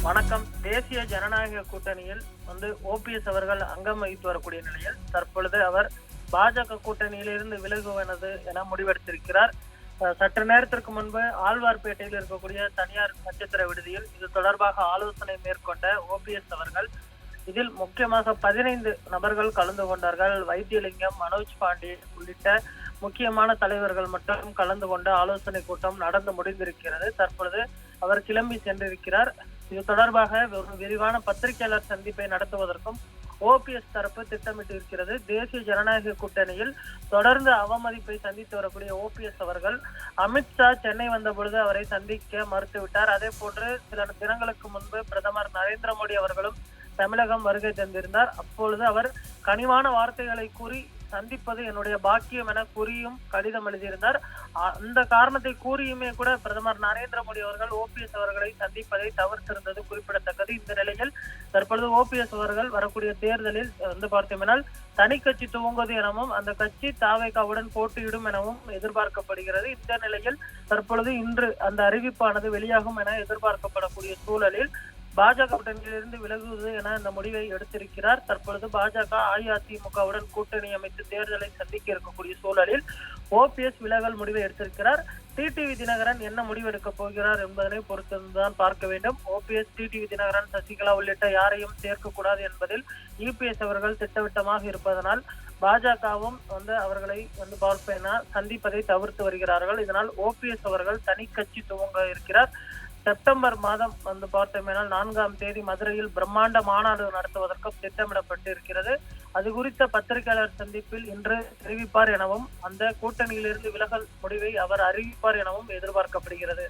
வணக்கம். தேசிய ஜனநாயக கூட்டணியில் ஓபிஎஸ் அவர்கள் அங்கம் வகித்து வரக்கூடிய நிலையில் தற்பொழுது அவர் பாஜக கூட்டணியிலிருந்து விலகுவனது என முடிவெடுத்திருக்கிறார். சற்று நேரத்திற்கு முன்பு ஆழ்வார்பேட்டையில் இருக்கக்கூடிய தனியார் நட்சத்திர விடுதியில் இது தொடர்பாக ஆலோசனை மேற்கொண்ட ஓபிஎஸ் அவர்கள் இதில் முக்கியமாக 15 நபர்கள் கலந்து கொண்டார்கள். வைத்தியலிங்கம், மனோஜ் பாண்டே உள்ளிட்ட முக்கியமான தலைவர்கள் மட்டும் கலந்து கொண்ட ஆலோசனை கூட்டம் நடந்து முடிந்திருக்கிறது. தற்பொழுது அவர் கிளம்பி சென்றிருக்கிறார். இது தொடர்பாக ஒரு விரிவான பத்திரிகையாளர் சந்திப்பை நடத்துவதற்கும் ஓபிஎஸ் தரப்பு திட்டமிட்டு இருக்கிறது. தேசிய ஜனநாயக கூட்டணியில் தொடர்ந்து அவமதிப்பை சந்தித்து வரக்கூடிய ஓபிஎஸ் அவர்கள் அமித்ஷா சென்னை வந்த பொழுது அவரை சந்திக்க மறுத்துவிட்டார். அதே போன்று சில தினங்களுக்கு முன்பு பிரதமர் நரேந்திர மோடி அவர்களும் தமிழகம் வருகை தந்திருந்தார். அப்பொழுது அவர் கனிவான வார்த்தைகளை கூறி சந்திப்பது என்னுடைய பாக்கியம் என கூறியும் கடிதம் எழுதியிருந்தார். அந்த காரணத்தை கூறியுமே கூட பிரதமர் நரேந்திர மோடி அவர்கள் ஓபிஎஸ் அவர்களை சந்திப்பதை தவிர்த்திருந்தது குறிப்பிடத்தக்கது. இந்த நிலையில் தற்பொழுது ஓபிஎஸ் அவர்கள் வரக்கூடிய தேர்தலில் பார்த்தோம்னால் தனி கட்சி துவங்குவது எனவும் அந்த கட்சி தாவேகாவுடன் போட்டியிடும் எனவும் எதிர்பார்க்கப்படுகிறது. இந்த நிலையில் தற்பொழுது இன்று அந்த அறிவிப்பானது வெளியாகும் என எதிர்பார்க்கப்படக்கூடிய சூழலில் பாஜக கூட்டணியிலிருந்து விலகுவது என இந்த முடிவை எடுத்திருக்கிறார். தற்பொழுது பாஜக அஇஅதிமுகவுடன் கூட்டணி அமைத்து தேர்தலை சந்திக்க இருக்கக்கூடிய சூழலில் ஓபிஎஸ் விலகல் முடிவை எடுத்திருக்கிறார். டிடிவி தினகரன் என்ன முடிவெடுக்க போகிறார் என்பதனை பொறுத்துதான் பார்க்க வேண்டும். ஓபிஎஸ், டிடிவி தினகரன், சசிகலா உள்ளிட்ட யாரையும் சேர்க்கக்கூடாது என்பதில் இபிஎஸ் அவர்கள் திட்டவட்டமாக இருப்பதனால் பாஜகவும் அவர்களை பார்ப்பேனா சந்திப்பதை தவிர்த்து வருகிறார்கள். இதனால் ஓபிஎஸ் அவர்கள் தனி கட்சி துவங்க இருக்கிறார். செப்டம்பர் மாதம் பார்த்தோம்னால் 4ஆம் தேதி மதுரையில் பிரம்மாண்ட மாநாடு நடத்துவதற்கும் திட்டமிடப்பட்டு இருக்கிறது. அது குறித்த பத்திரிகையாளர் சந்திப்பில் இன்று தெரிவிப்பார் எனவும் அந்த கூட்டணியிலிருந்து விலகல் முடிவை அவர் அறிவிப்பார் எனவும் எதிர்பார்க்கப்படுகிறது.